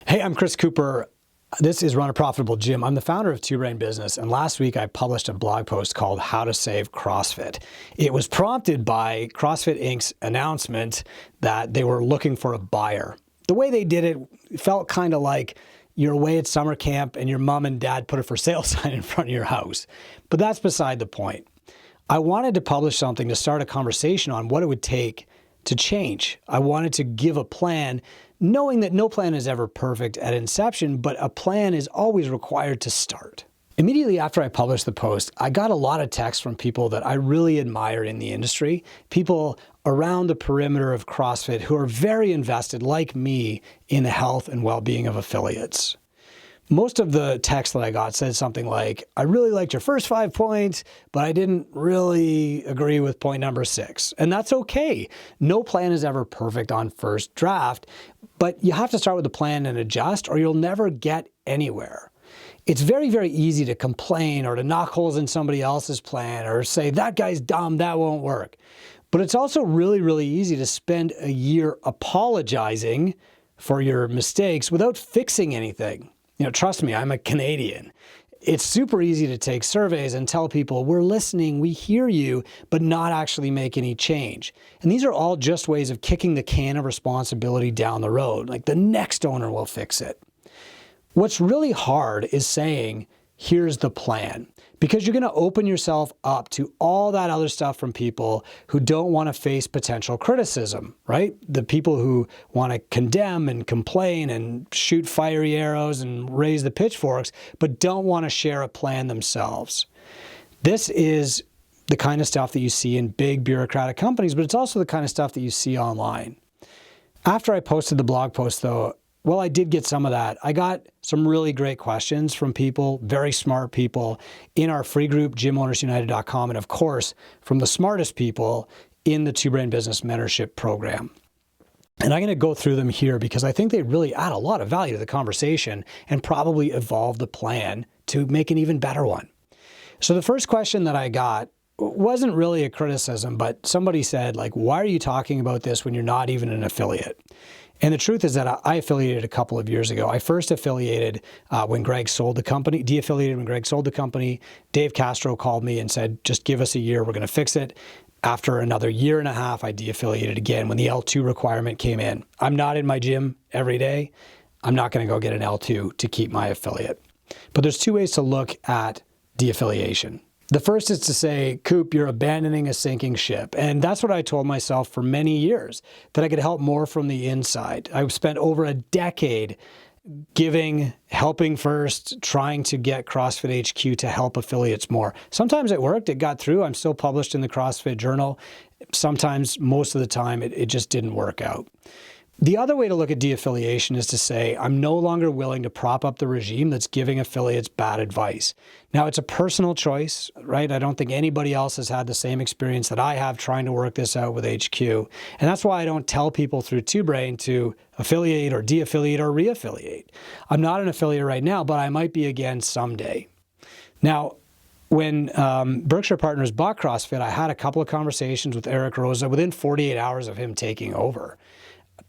Hey, I'm Chris Cooper. This is Run a Profitable Gym. I'm the founder of Two Brain Business, and last week I published a blog post called How to Save CrossFit. It was prompted by CrossFit Inc.'s announcement that they were looking for a buyer. The way they did it felt kind of like you're away at summer camp and your mom and dad put a for sale sign in front of your house. But that's beside the point. I wanted to publish something to start a conversation on what it would take to change. I wanted to give a plan, knowing that no plan is ever perfect at inception, but a plan is always required to start. Immediately after I published the post, I got a lot of texts from people that I really admire in the industry, people around the perimeter of CrossFit who are very invested, like me, in the health and well-being of affiliates. Most of the text that I got said something like, I really liked your first 5 points, but I didn't really agree with point number 6. And that's okay. No plan is ever perfect on first draft, but you have to start with a plan and adjust or you'll never get anywhere. It's very, very easy to complain or to knock holes in somebody else's plan or say, that guy's dumb, that won't work. But it's also really, really easy to spend a year apologizing for your mistakes without fixing anything. Trust me, I'm a Canadian. It's super easy to take surveys and tell people, we're listening, we hear you, but not actually make any change. And these are all just ways of kicking the can of responsibility down the road, like the next owner will fix it. What's really hard is saying, here's the plan, because you're going to open yourself up to all that other stuff from people who don't want to face potential criticism, right? The people who want to condemn and complain and shoot fiery arrows and raise the pitchforks, but don't want to share a plan themselves. This is the kind of stuff that you see in big bureaucratic companies, but it's also the kind of stuff that you see online. After I posted the blog post, though, well, I did get some of that. I got some really great questions from people, very smart people in our free group, gymownersunited.com, and of course, from the smartest people in the Two Brain Business Mentorship Program. And I'm going to go through them here because I think they really add a lot of value to the conversation and probably evolve the plan to make an even better one. So the first question that I got wasn't really a criticism, but somebody said, why are you talking about this when you're not even an affiliate? And the truth is that I affiliated a couple of years ago. I first affiliated when Greg sold the company, de-affiliated when Greg sold the company. Dave Castro called me and said, just give us a year, we're going to fix it. After another year and a half, I de-affiliated again when the L2 requirement came in. I'm not in my gym every day. I'm not going to go get an L2 to keep my affiliate. But there's two ways to look at de-affiliation. The first is to say, Coop, you're abandoning a sinking ship. And that's what I told myself for many years, that I could help more from the inside. I've spent over a decade giving, helping first, trying to get CrossFit HQ to help affiliates more. Sometimes it worked, it got through. I'm still published in the CrossFit Journal. Sometimes, most of the time, it just didn't work out. The other way to look at de-affiliation is to say, I'm no longer willing to prop up the regime that's giving affiliates bad advice. Now, it's a personal choice, right? I don't think anybody else has had the same experience that I have trying to work this out with HQ. And that's why I don't tell people through Two Brain to affiliate or de-affiliate or re-affiliate. I'm not an affiliate right now, but I might be again someday. Now, when Berkshire Partners bought CrossFit, I had a couple of conversations with Eric Rosa within 48 hours of him taking over.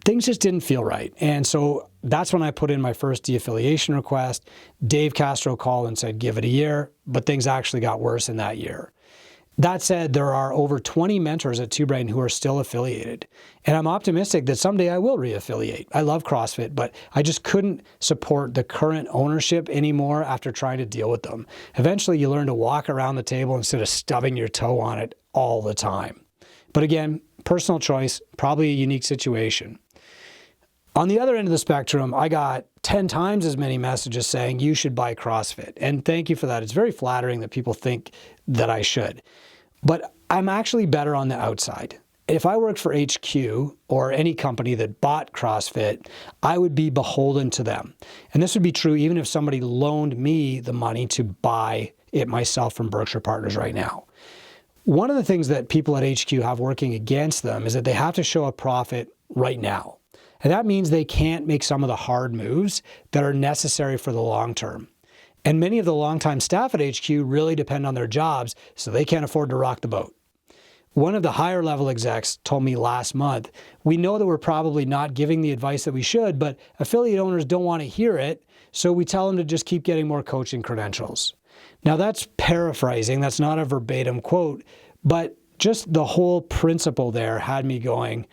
Things just didn't feel right. And so that's when I put in my first de-affiliation request. Dave Castro called and said, give it a year, but things actually got worse in that year. That said, there are over 20 mentors at Two Brain who are still affiliated. And I'm optimistic that someday I will re-affiliate. I love CrossFit, but I just couldn't support the current ownership anymore after trying to deal with them. Eventually, you learn to walk around the table instead of stubbing your toe on it all the time. But again, personal choice, probably a unique situation. On the other end of the spectrum, I got 10 times as many messages saying you should buy CrossFit. And thank you for that. It's very flattering that people think that I should. But I'm actually better on the outside. If I worked for HQ or any company that bought CrossFit, I would be beholden to them. And this would be true even if somebody loaned me the money to buy it myself from Berkshire Partners right now. One of the things that people at HQ have working against them is that they have to show a profit right now. And that means they can't make some of the hard moves that are necessary for the long term. And many of the longtime staff at HQ really depend on their jobs, so they can't afford to rock the boat. one of the higher level execs told me last month, we know that we're probably not giving the advice that we should, but affiliate owners don't want to hear it, so we tell them to just keep getting more coaching credentials. Now that's paraphrasing, that's not a verbatim quote, but just the whole principle there had me going,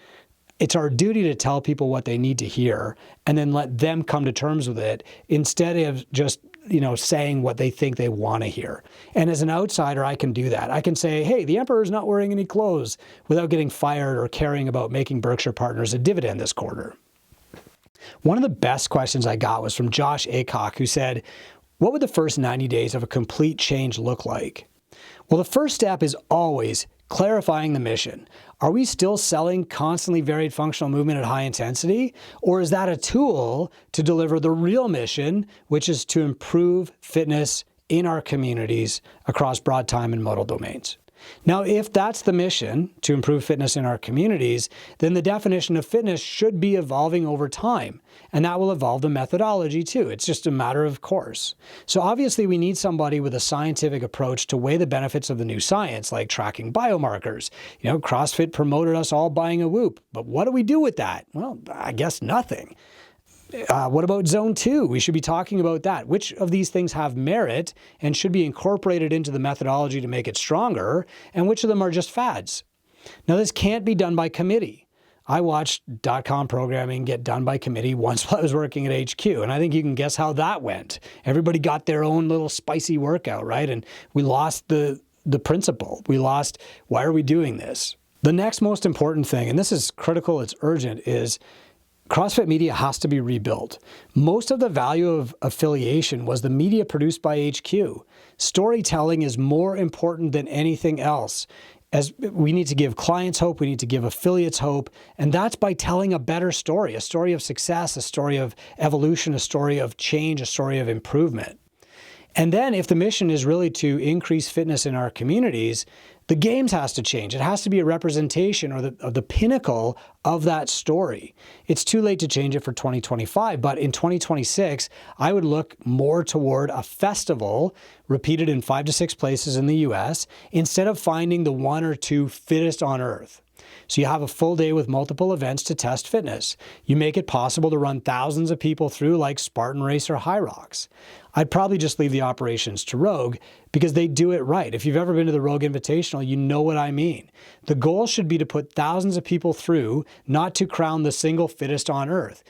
it's our duty to tell people what they need to hear and then let them come to terms with it instead of just saying what they think they want to hear. And as an outsider, I can do that. I can say, hey, the emperor's not wearing any clothes without getting fired or caring about making Berkshire Partners a dividend this quarter. One of the best questions I got was from Josh Aycock, who said, what would the first 90 days of a complete change look like? Well, the first step is always clarifying the mission. Are we still selling constantly varied functional movement at high intensity? Or is that a tool to deliver the real mission, which is to improve fitness in our communities across broad time and modal domains? Now, if that's the mission, to improve fitness in our communities, then the definition of fitness should be evolving over time, and that will evolve the methodology too. It's just a matter of course. So obviously we need somebody with a scientific approach to weigh the benefits of the new science, like tracking biomarkers. CrossFit promoted us all buying a Whoop, but what do we do with that? Well, I guess nothing. What about zone 2? We should be talking about that. Which of these things have merit and should be incorporated into the methodology to make it stronger, and which of them are just fads? Now, this can't be done by committee. I watched .com programming get done by committee once while I was working at HQ, and I think you can guess how that went. Everybody got their own little spicy workout, right? And we lost the principle. We lost, why are we doing this? The next most important thing, and this is critical, it's urgent, is CrossFit media has to be rebuilt. Most of the value of affiliation was the media produced by HQ. Storytelling is more important than anything else. As we need to give clients hope, we need to give affiliates hope, and that's by telling a better story, a story of success, a story of evolution, a story of change, a story of improvement. And then if the mission is really to increase fitness in our communities, the games has to change. It has to be a representation of the pinnacle of that story. It's too late to change it for 2025, but in 2026, I would look more toward a festival repeated in 5 to 6 places in the US instead of finding the 1 or 2 fittest on earth. So you have a full day with multiple events to test fitness. You make it possible to run thousands of people through like Spartan Race or High Rocks. I'd probably just leave the operations to Rogue because they do it right. If you've ever been to the Rogue Invitational, you know what I mean. The goal should be to put thousands of people through, not to crown the single fittest on earth.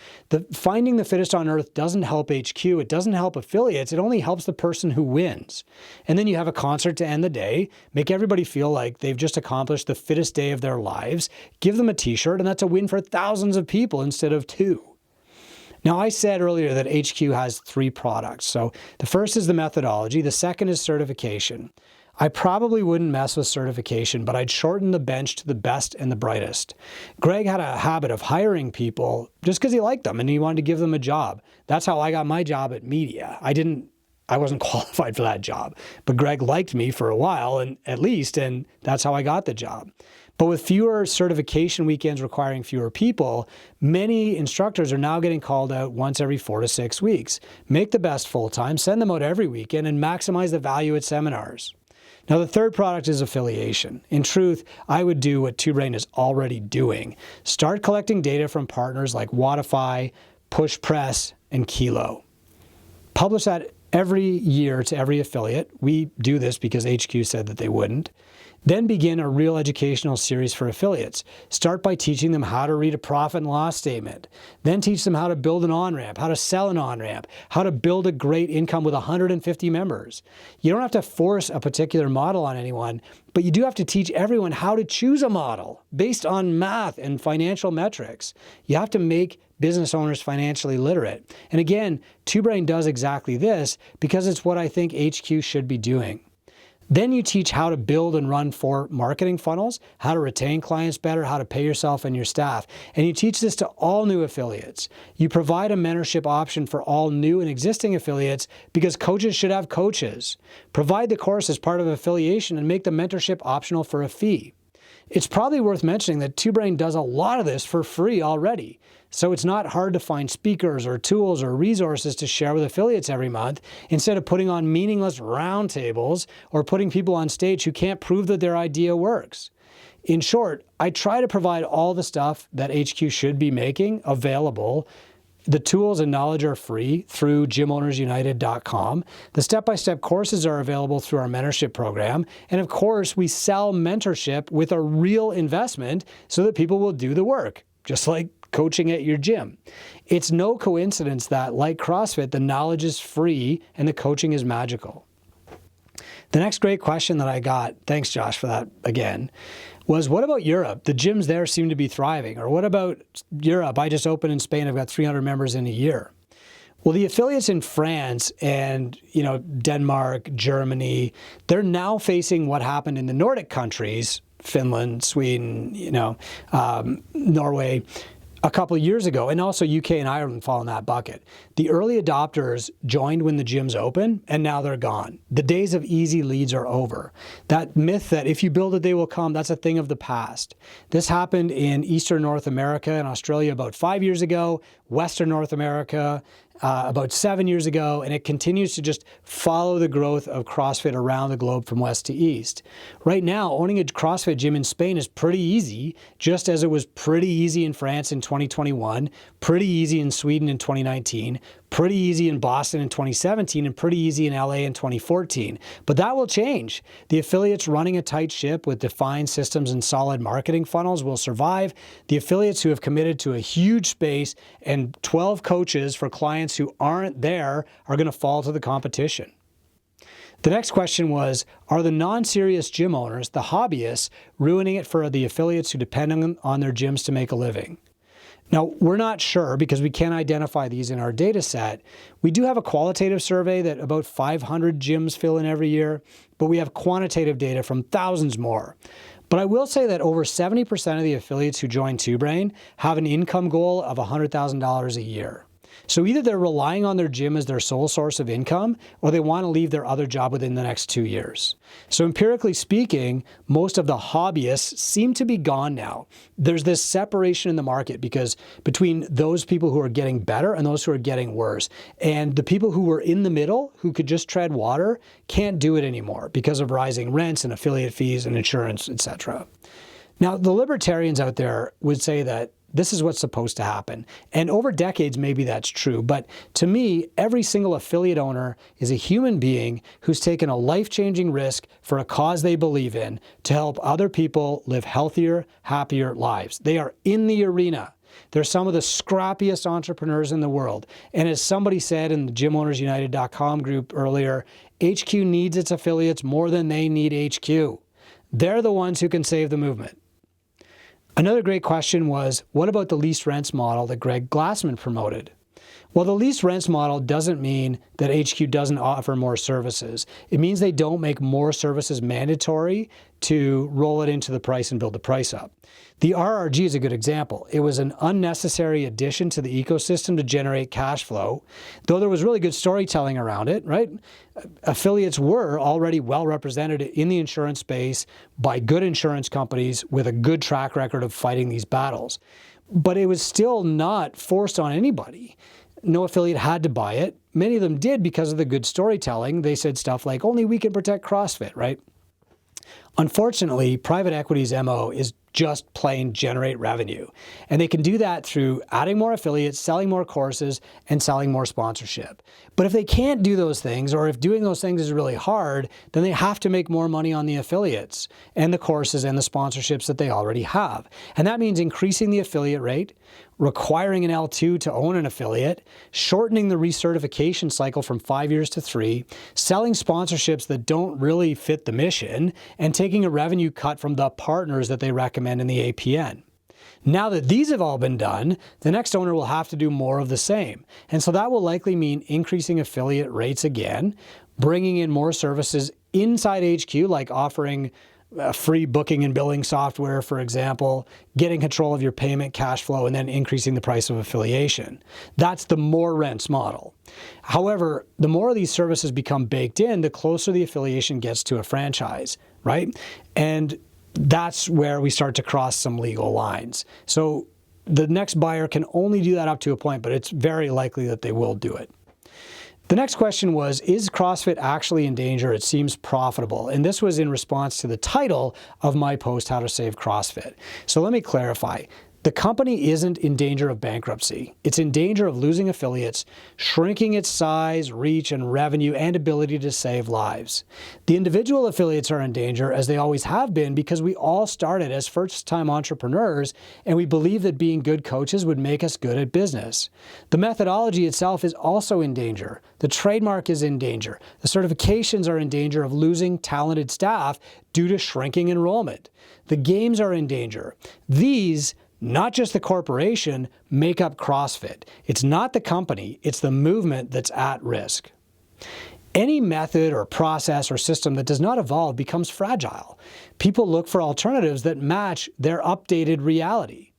Finding the fittest on earth doesn't help HQ, it doesn't help affiliates, it only helps the person who wins. And then you have a concert to end the day, make everybody feel like they've just accomplished the fittest day of their lives, give them a t-shirt, and that's a win for thousands of people instead of 2. Now, I said earlier that HQ has 3 products. So the first is the methodology. The second is certification. I probably wouldn't mess with certification, but I'd shorten the bench to the best and the brightest. Greg had a habit of hiring people just because he liked them and he wanted to give them a job. That's how I got my job at media. I wasn't qualified for that job, but Greg liked me for a while and that's how I got the job. But with fewer certification weekends requiring fewer people, many instructors are now getting called out once every 4 to 6 weeks. Make the best full-time, send them out every weekend, and maximize the value at seminars. Now, the third product is affiliation. In truth, I would do what Two Brain is already doing. Start collecting data from partners like Wodify, Push Press, and Kilo. Publish that every year to every affiliate. We do this because HQ said that they wouldn't. Then begin a real educational series for affiliates. Start by teaching them how to read a profit and loss statement. Then teach them how to build an on-ramp, how to sell an on-ramp, how to build a great income with 150 members. You don't have to force a particular model on anyone, but you do have to teach everyone how to choose a model based on math and financial metrics. You have to make business owners financially literate. And again, Two Brain does exactly this because it's what I think HQ should be doing. Then you teach how to build and run 4 marketing funnels, how to retain clients better, how to pay yourself and your staff. And you teach this to all new affiliates. You provide a mentorship option for all new and existing affiliates because coaches should have coaches. Provide the course as part of affiliation and make the mentorship optional for a fee. It's probably worth mentioning that Two Brain does a lot of this for free already. So it's not hard to find speakers or tools or resources to share with affiliates every month instead of putting on meaningless roundtables or putting people on stage who can't prove that their idea works. In short, I try to provide all the stuff that HQ should be making available. The tools and knowledge are free through gymownersunited.com. The step-by-step courses are available through our mentorship program. And of course, we sell mentorship with a real investment so that people will do the work, just like coaching at your gym. It's no coincidence that, like CrossFit, the knowledge is free and the coaching is magical. The next great question that I got, thanks Josh for that again, was what about Europe? The gyms there seem to be thriving. Or what about Europe? I just opened in Spain. I've got 300 members in a year. Well, the affiliates in France and Denmark, Germany, they're now facing what happened in the Nordic countries, Finland, Sweden, Norway, a couple of years ago, and also UK and Ireland fall in that bucket. The early adopters joined when the gyms open, and now they're gone. The days of easy leads are over. That myth that if you build it, they will come, that's a thing of the past. This happened in Eastern North America and Australia about 5 years ago, Western North America about 7 years ago, and it continues to just follow the growth of CrossFit around the globe from west to east. Right now, owning a CrossFit gym in Spain is pretty easy, just as it was pretty easy in France in 2021, pretty easy in Sweden in 2019, pretty easy in Boston in 2017, and pretty easy in LA in 2014. But that will change. The affiliates running a tight ship with defined systems and solid marketing funnels will survive. The affiliates who have committed to a huge space and 12 coaches for clients who aren't there are going to fall to the competition. The next question was, are the non-serious gym owners, the hobbyists, ruining it for the affiliates who depend on their gyms to make a living? Now, we're not sure because we can't identify these in our data set. We do have a qualitative survey that about 500 gyms fill in every year, but we have quantitative data from thousands more. But I will say that over 70% of the affiliates who join Two Brain have an income goal of $100,000 a year. So either they're relying on their gym as their sole source of income, or they want to leave their other job within the next 2 years. So empirically speaking, most of the hobbyists seem to be gone now. There's this separation in the market because between those people who are getting better and those who are getting worse. And the people who were in the middle, who could just tread water, can't do it anymore because of rising rents and affiliate fees and insurance, etc. Now, the libertarians out there would say that this is what's supposed to happen. And over decades, maybe that's true. But to me, every single affiliate owner is a human being who's taken a life-changing risk for a cause they believe in to help other people live healthier, happier lives. They are in the arena. They're some of the scrappiest entrepreneurs in the world. And as somebody said in the gymownersunited.com group earlier, HQ needs its affiliates more than they need HQ. They're the ones who can save the movement. Another great question was, what about the lease rents model that Greg Glassman promoted? Well, the lease rents model doesn't mean that HQ doesn't offer more services. It means they don't make more services mandatory to roll it into the price and build the price up. The RRG is a good example. It was an unnecessary addition to the ecosystem to generate cash flow, though there was really good storytelling around it, right? Affiliates were already well represented in the insurance space by good insurance companies with a good track record of fighting these battles. But it was still not forced on anybody. No affiliate had to buy it. Many of them did because of the good storytelling. They said stuff like, only we can protect CrossFit, right? Unfortunately, private equity's MO is just plain generate revenue. And they can do that through adding more affiliates, selling more courses, and selling more sponsorship. But if they can't do those things, or if doing those things is really hard, then they have to make more money on the affiliates and the courses and the sponsorships that they already have. And that means increasing the affiliate rate, requiring an L2 to own an affiliate, shortening the recertification cycle from 5 years to 3, selling sponsorships that don't really fit the mission, and taking a revenue cut from the partners that they recommend in the APN. Now that these have all been done, the next owner will have to do more of the same. And so that will likely mean increasing affiliate rates again, bringing in more services inside HQ, like offering free booking and billing software, for example, getting control of your payment cash flow, and then increasing the price of affiliation. That's the more rents model. However, the more of these services become baked in, the closer the affiliation gets to a franchise, right? And that's where we start to cross some legal lines. So the next buyer can only do that up to a point, but it's very likely that they will do it. The next question was, is CrossFit actually in danger? It seems profitable. And this was in response to the title of my post, How to Save CrossFit. So let me clarify. The company isn't in danger of bankruptcy. It's in danger of losing affiliates, shrinking its size, reach, and revenue, and ability to save lives. The individual affiliates are in danger, as they always have been, because we all started as first-time entrepreneurs, and we believed that being good coaches would make us good at business. The methodology itself is also in danger. The trademark is in danger. The certifications are in danger of losing talented staff due to shrinking enrollment. The games are in danger. These, not just the corporation, make up CrossFit. It's not the company, it's the movement that's at risk. Any method or process or system that does not evolve becomes fragile. People look for alternatives that match their updated reality.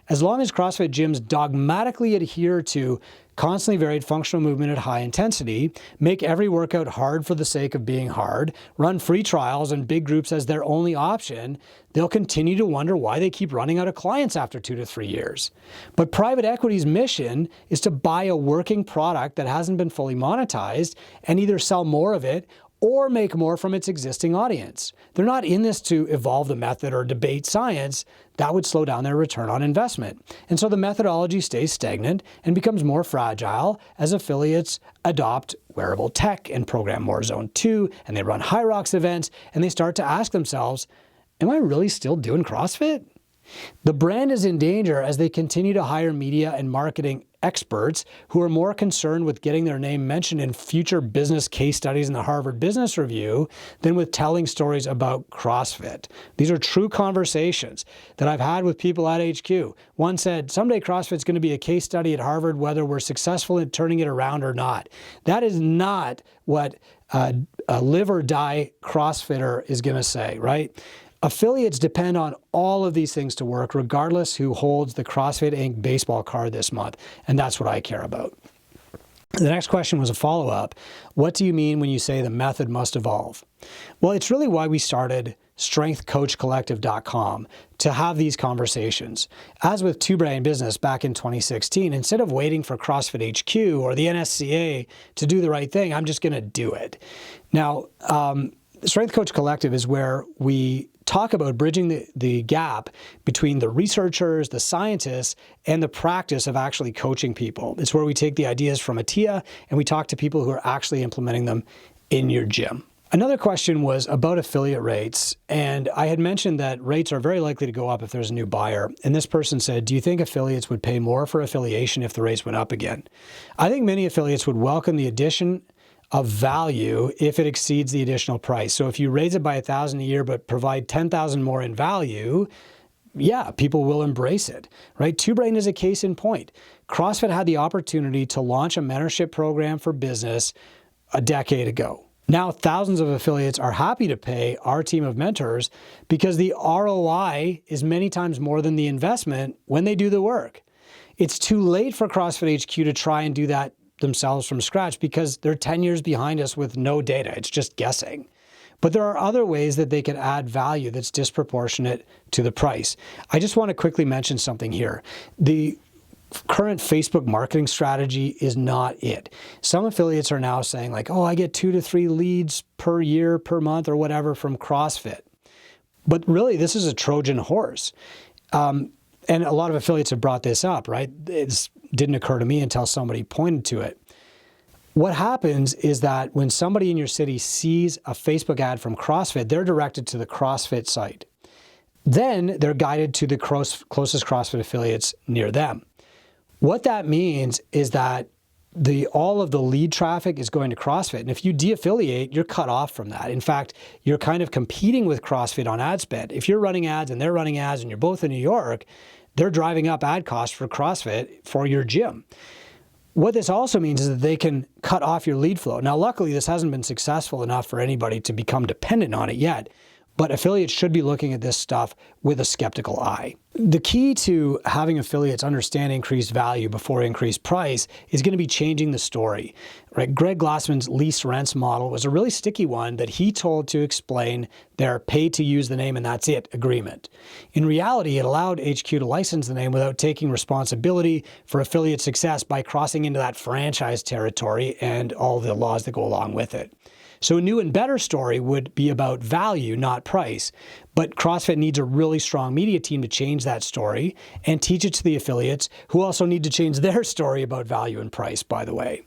As long as CrossFit gyms dogmatically adhere to constantly varied functional movement at high intensity, make every workout hard for the sake of being hard, run free trials and big groups as their only option, they'll continue to wonder why they keep running out of clients after 2 to 3 years. But private equity's mission is to buy a working product that hasn't been fully monetized and either sell more of it or make more from its existing audience. They're not in this to evolve the method or debate science. That would slow down their return on investment. And so the methodology stays stagnant and becomes more fragile as affiliates adopt wearable tech and program more Zone 2, and they run High Rocks events, and they start to ask themselves, am I really still doing CrossFit? The brand is in danger as they continue to hire media and marketing experts who are more concerned with getting their name mentioned in future business case studies in the Harvard Business Review than with telling stories about CrossFit. These are true conversations that I've had with people at HQ. One said, someday CrossFit's going to be a case study at Harvard, whether we're successful in turning it around or not. That is not what a live or die CrossFitter is going to say, right? Affiliates depend on all of these things to work, regardless who holds the CrossFit Inc. baseball card this month, and that's what I care about. The next question was a follow-up. What do you mean when you say the method must evolve? Well, it's really why we started strengthcoachcollective.com, to have these conversations. As with Two Brain Business back in 2016, instead of waiting for CrossFit HQ or the NSCA to do the right thing, I'm just going to do it. Now, Strength Coach Collective is where we talk about bridging the gap between the researchers, the scientists, and the practice of actually coaching people. It's where we take the ideas from ATIA and we talk to people who are actually implementing them in your gym. Another question was about affiliate rates, and I had mentioned that rates are very likely to go up if there's a new buyer. And this person said, do you think affiliates would pay more for affiliation if the rates went up again? I think many affiliates would welcome the addition of value if it exceeds the additional price. So if you raise it by $1,000 a year but provide $10,000 more in value, yeah, people will embrace it, right? Two Brain is a case in point. CrossFit had the opportunity to launch a mentorship program for business a decade ago. Now thousands of affiliates are happy to pay our team of mentors because the ROI is many times more than the investment when they do the work. It's too late for CrossFit HQ to try and do that themselves from scratch because they're 10 years behind us with no data. It's just guessing. But there are other ways that they can add value that's disproportionate to the price. I just want to quickly mention something here. The current Facebook marketing strategy is not it. Some affiliates are now saying like, oh, I get 2 to 3 leads per year, per month, or whatever from CrossFit. But really, this is a Trojan horse. And a lot of affiliates have brought this up, right? It didn't occur to me until somebody pointed to it. What happens is that when somebody in your city sees a Facebook ad from CrossFit, they're directed to the CrossFit site. Then they're guided to the closest CrossFit affiliates near them. What that means is that all of the lead traffic is going to CrossFit. And if you de-affiliate, you're cut off from that. In fact, you're kind of competing with CrossFit on ad spend. If you're running ads and they're running ads and you're both in New York, they're driving up ad costs for CrossFit for your gym. What this also means is that they can cut off your lead flow. Now, luckily, this hasn't been successful enough for anybody to become dependent on it yet, but affiliates should be looking at this stuff with a skeptical eye. The key to having affiliates understand increased value before increased price is going to be changing the story, right? Greg Glassman's lease rents model was a really sticky one that he told to explain their pay to use the name and that's it agreement. In reality, it allowed HQ to license the name without taking responsibility for affiliate success by crossing into that franchise territory and all the laws that go along with it. So a new and better story would be about value, not price. But CrossFit needs a really strong media team to change that story and teach it to the affiliates, who also need to change their story about value and price, by the way.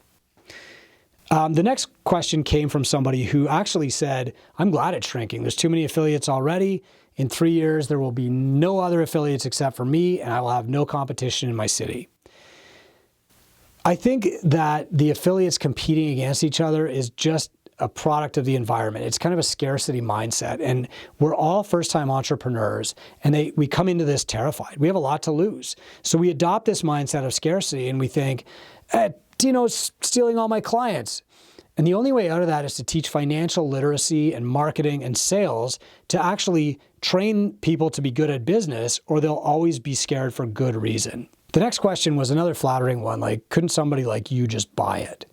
The next question came from somebody who actually said, I'm glad it's shrinking. There's too many affiliates already. In 3 years, there will be no other affiliates except for me, and I will have no competition in my city. I think that the affiliates competing against each other is just a product of the environment. It's kind of a scarcity mindset, and we're all first-time entrepreneurs, and we come into this terrified. We have a lot to lose. So we adopt this mindset of scarcity, and we think, Dino's stealing all my clients. And the only way out of that is to teach financial literacy and marketing and sales to actually train people to be good at business, or they'll always be scared for good reason. The next question was another flattering one, like, couldn't somebody like you just buy it?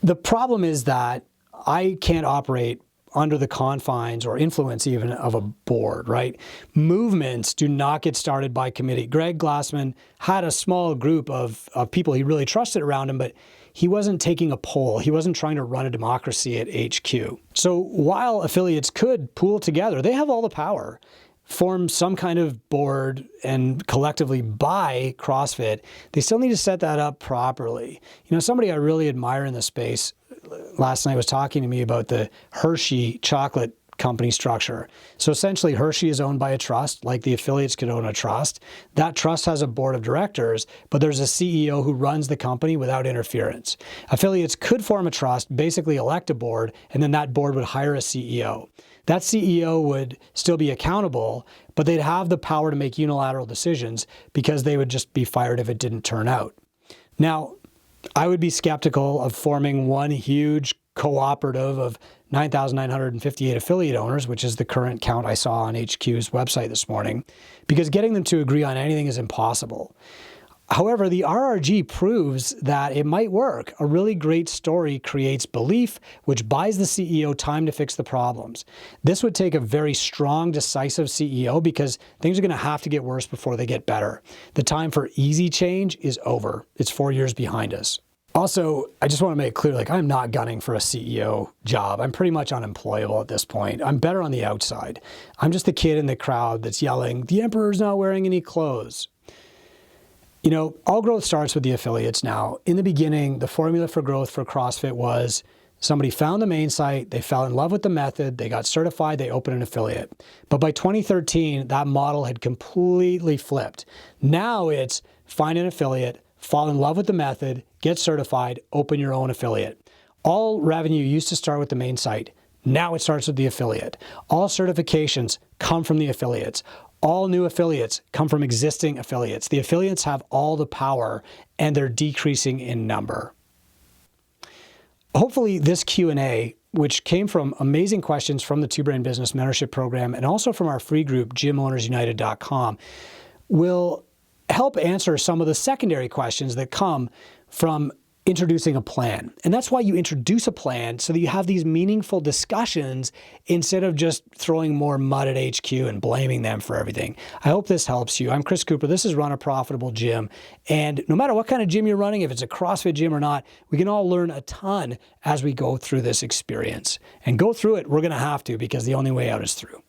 The problem is that I can't operate under the confines or influence even of a board, right? Movements do not get started by committee. Greg Glassman had a small group of people he really trusted around him, but he wasn't taking a poll. He wasn't trying to run a democracy at HQ. So while affiliates could pool together, they have all the power, form some kind of board and collectively buy CrossFit, they still need to set that up properly. You know, somebody I really admire in this space last night was talking to me about the Hershey chocolate company structure. So essentially Hershey is owned by a trust, like the affiliates could own a trust. That trust has a board of directors, but there's a CEO who runs the company without interference. Affiliates could form a trust, basically elect a board, and then that board would hire a CEO. That CEO would still be accountable, but they'd have the power to make unilateral decisions because they would just be fired if it didn't turn out. Now, I would be skeptical of forming one huge cooperative of 9,958 affiliate owners, which is the current count I saw on HQ's website this morning, because getting them to agree on anything is impossible. However, the RRG proves that it might work. A really great story creates belief, which buys the CEO time to fix the problems. This would take a very strong, decisive CEO because things are going to have to get worse before they get better. The time for easy change is over. It's 4 years behind us. Also, I just want to make it clear, like, I'm not gunning for a CEO job. I'm pretty much unemployable at this point. I'm better on the outside. I'm just the kid in the crowd that's yelling, "The emperor's not wearing any clothes." You know, all growth starts with the affiliates now. In the beginning, the formula for growth for CrossFit was somebody found the main site, they fell in love with the method, they got certified, they opened an affiliate. But by 2013, that model had completely flipped. Now it's find an affiliate, fall in love with the method, get certified, open your own affiliate. All revenue used to start with the main site. Now it starts with the affiliate. All certifications come from the affiliates. All new affiliates come from existing affiliates. The affiliates have all the power and they're decreasing in number. Hopefully this Q&A, which came from amazing questions from the Two Brain Business Mentorship Program and also from our free group, gymownersunited.com, will help answer some of the secondary questions that come from introducing a plan. And that's why you introduce a plan, so that you have these meaningful discussions instead of just throwing more mud at HQ and blaming them for everything. I hope this helps you. I'm Chris Cooper. This is Run a Profitable Gym. And no matter what kind of gym you're running, if it's a CrossFit gym or not, we can all learn a ton as we go through this experience. And go through it, we're going to have to, because the only way out is through.